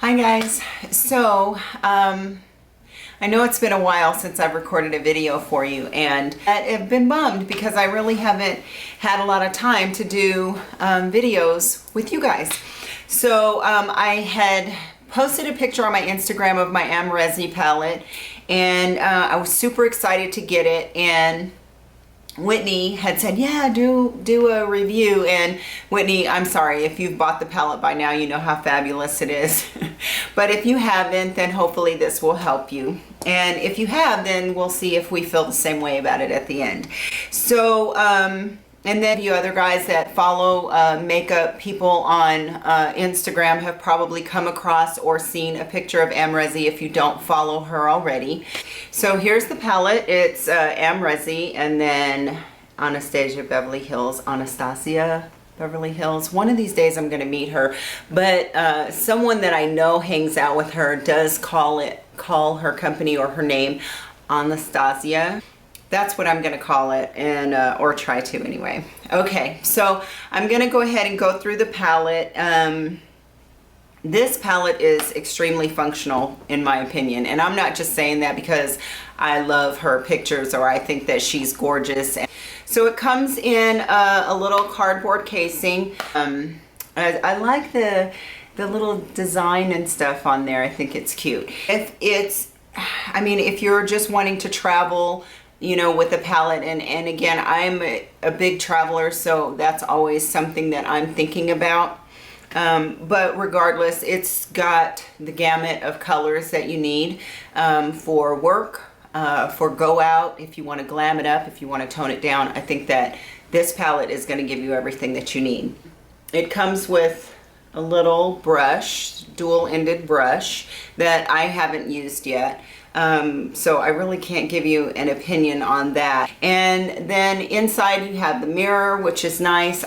Hi guys. So I know it's been a while since I've recorded a video for you, and I've been bummed because I really haven't had a lot of time to do videos with you guys. So I had posted a picture on my Instagram of my Amrezy palette, and I was super excited to get it, and Whitney had said, yeah, do a review. And Whitney, I'm sorry, if you've bought the palette by now, you know how fabulous it is. But if you haven't, then hopefully this will help you. And if you have, then we'll see if we feel the same way about it at the end. So, and then you other guys that follow makeup people on Instagram have probably come across or seen a picture of Amrezy if you don't follow her already. So here's the palette. It's Amrezy, and then Anastasia Anastasia Beverly Hills. One of these days I'm going to meet her, but someone that I know hangs out with her does call her company or her name Anastasia. That's what I'm going to call it, and or try to anyway. Okay, so I'm going to go ahead and go through the palette. This palette is extremely functional in my opinion, and I'm not just saying that because I love her pictures or I think that she's gorgeous. So it comes in a little cardboard casing. I like the little design and stuff on there. I think it's cute. If you're just wanting to travel, you know, with a palette, and again, I'm a big traveler, so that's always something that I'm thinking about. But regardless, it's got the gamut of colors that you need for work, for go out, if you want to glam it up, if you want to tone it down. I think that this palette is going to give you everything that you need. It comes with a little brush, dual-ended brush that I haven't used yet. So I really can't give you an opinion on that. And then inside you have the mirror, which is nice.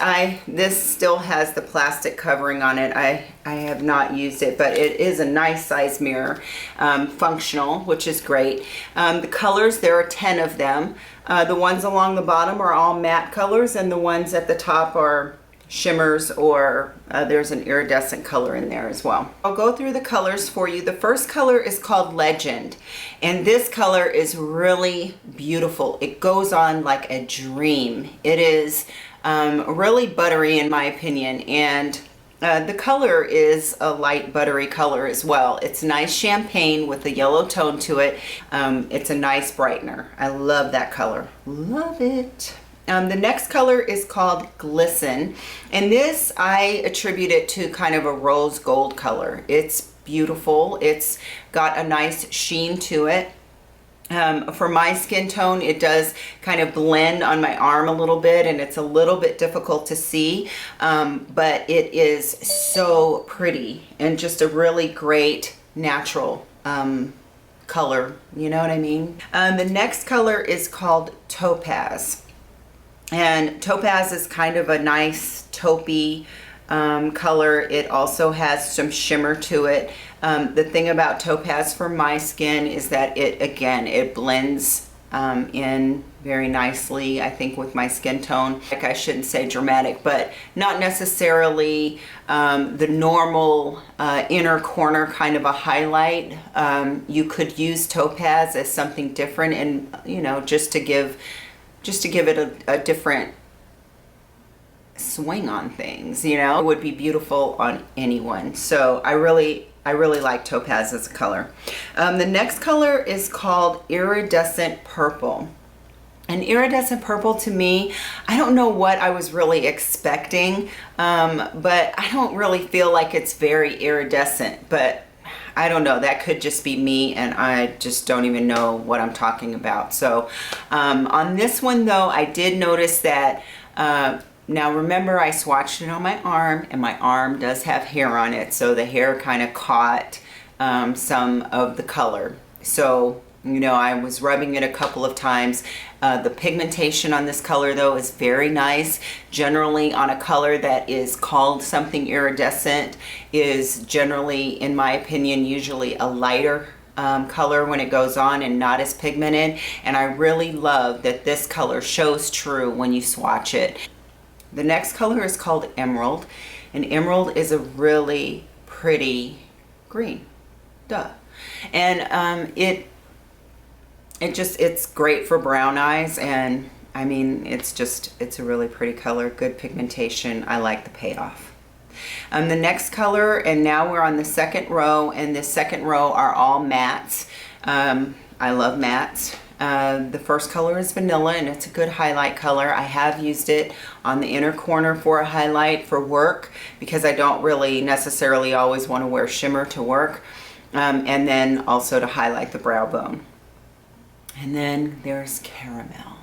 This still has the plastic covering on it. I have not used it, but it is a nice size mirror, functional, which is great. The colors, there are 10 of them. The ones along the bottom are all matte colors, and the ones at the top are shimmers, or there's an iridescent color in there as well. I'll go through the colors for you. The first color is called Legend, and this color is really beautiful. It goes on like a dream. It is really buttery in my opinion, and the color is a light buttery color as well. It's nice champagne with a yellow tone to it. It's a nice brightener. I love that color. Love it. The next color is called Glisten, and this I attribute it to kind of a rose gold color. It's beautiful. It's got a nice sheen to it. For my skin tone, it does kind of blend on my arm a little bit, and it's a little bit difficult to see, but it is so pretty and just a really great natural color. You know what I mean? The next color is called Topaz. And topaz is kind of a nice taupey color. It also has some shimmer to it. The thing about topaz for my skin is that it blends in very nicely, I think, with my skin tone. Like, I shouldn't say dramatic, but not necessarily the normal inner corner kind of a highlight. You could use topaz as something different, and you know, just to give it a different swing on things, you know. It would be beautiful on anyone. So I really like topaz as a color. The next color is called Iridescent Purple. And iridescent purple, to me, I don't know what I was really expecting, but I don't really feel like it's very iridescent, but I don't know, that could just be me, and I just don't even know what I'm talking about. So on this one though, I did notice that, now remember, I swatched it on my arm, and my arm does have hair on it, so the hair kind of caught some of the color. So, you know, I was rubbing it a couple of times. The pigmentation on this color though is very nice. Generally on a color that is called something iridescent is generally, in my opinion, usually a lighter color when it goes on and not as pigmented. And I really love that this color shows true when you swatch it. The next color is called Emerald, and Emerald is a really pretty green. Duh. And it's great for brown eyes, and I mean, it's a really pretty color, good pigmentation. I like the payoff. The next color, and now we're on the second row, and this second row are all mattes. I love mattes. The first color is vanilla, and it's a good highlight color. I have used it on the inner corner for a highlight for work because I don't really necessarily always want to wear shimmer to work. And then also to highlight the brow bone. And then there's caramel.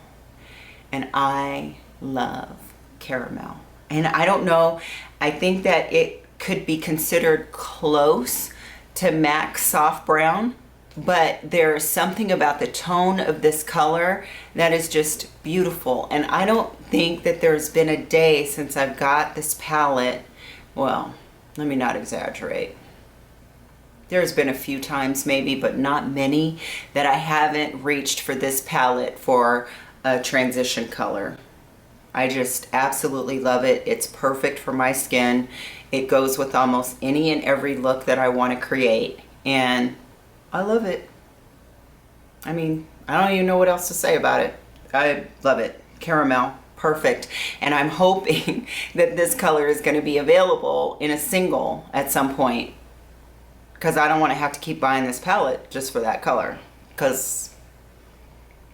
And I love caramel. And I don't know, I think that it could be considered close to MAC Soft Brown, but there's something about the tone of this color that is just beautiful. And I don't think that there's been a day since I've got this palette, well, let me not exaggerate. There's been a few times maybe, but not many, that I haven't reached for this palette for a transition color. I just absolutely love it. It's perfect for my skin. It goes with almost any and every look that I want to create, and I love it. I mean, I don't even know what else to say about it. I love it. Caramel, perfect. And I'm hoping that this color is going to be available in a single at some point, because I don't want to have to keep buying this palette just for that color, because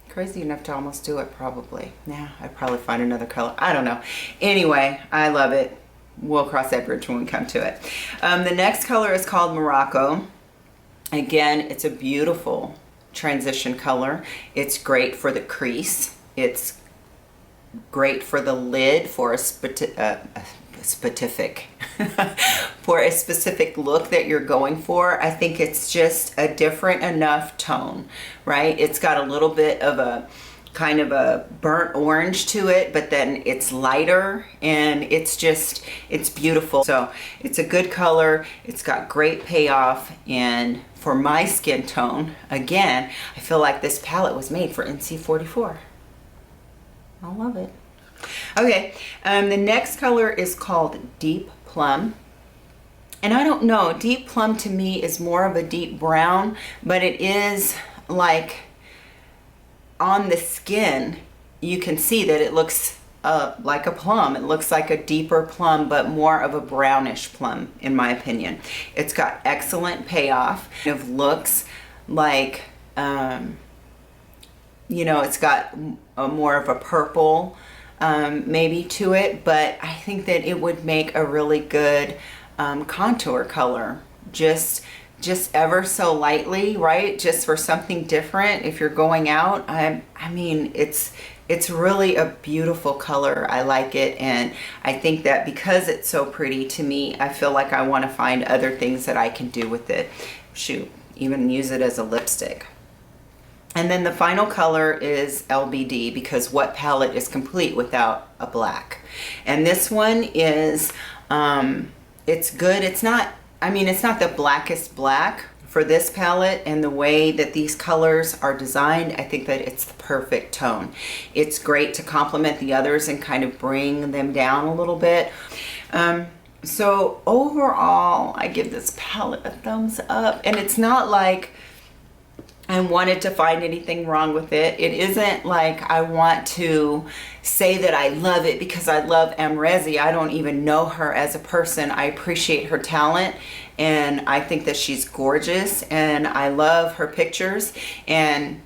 crazy enough to almost do it probably. Yeah, I'd probably find another color. I don't know. Anyway, I love it. We'll cross that bridge when we come to it. The next color is called Morocco. Again, it's a beautiful transition color. It's great for the crease. It's great for the lid for a specific for a specific look that you're going for. I think it's just a different enough tone, right? It's got a little bit of a kind of a burnt orange to it, but then it's lighter, and it's beautiful. So it's a good color. It's got great payoff, and for my skin tone, again, I feel like this palette was made for NC44. I love it. Okay, the next color is called Deep Plum. And I don't know, Deep Plum to me is more of a deep brown, but it is like on the skin, you can see that it looks like a plum. It looks like a deeper plum, but more of a brownish plum, in my opinion. It's got excellent payoff. It looks like, you know, it's got more of a purple maybe to it, but I think that it would make a really good contour color, just ever so lightly, right? Just for something different if you're going out. I mean, it's really a beautiful color. I like it, and I think that because it's so pretty to me, I feel like I want to find other things that I can do with it. Shoot, even use it as a lipstick. And then the final color is LBD, because what palette is complete without a black? And this one is, it's good. It's not, I mean, it's not the blackest black for this palette, and the way that these colors are designed, I think that it's the perfect tone. It's great to complement the others and kind of bring them down a little bit. So overall, I give this palette a thumbs up, and it's not like I wanted to find anything wrong with it. It isn't like I want to say that I love it because I love Amrezy. I don't even know her as a person. I appreciate her talent, and I think that she's gorgeous, and I love her pictures. And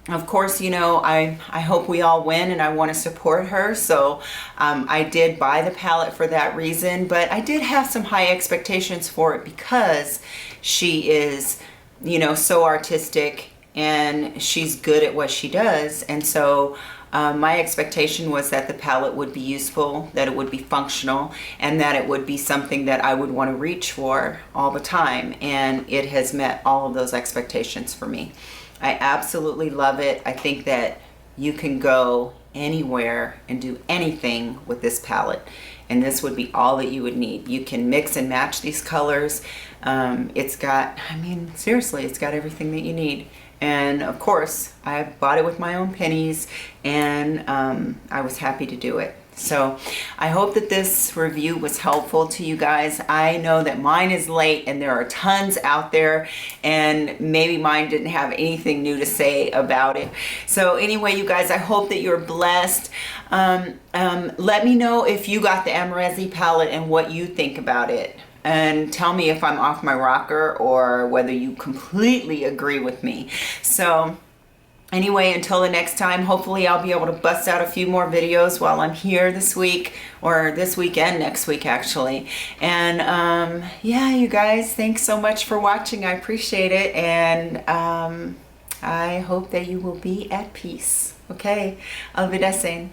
of course, you know, I hope we all win, and I want to support her. So I did buy the palette for that reason, but I did have some high expectations for it because she is, you know, so artistic, and she's good at what she does. And so my expectation was that the palette would be useful, that it would be functional, and that it would be something that I would want to reach for all the time. And it has met all of those expectations for me. I absolutely love it. I think that you can go anywhere and do anything with this palette, and this would be all that you would need. You can mix and match these colors. It's got, I mean, seriously, it's got everything that you need. And of course, I bought it with my own pennies, and I was happy to do it. So I hope that this review was helpful to you guys. I know that mine is late and there are tons out there, and maybe mine didn't have anything new to say about it. So anyway, you guys, I hope that you're blessed. Let me know if you got the Amrezy palette and what you think about it. And tell me if I'm off my rocker or whether you completely agree with me. So anyway, until the next time, hopefully I'll be able to bust out a few more videos while I'm here this week, or this weekend, next week actually. And yeah, you guys, thanks so much for watching. I appreciate it. And I hope that you will be at peace. Okay, Iridescent.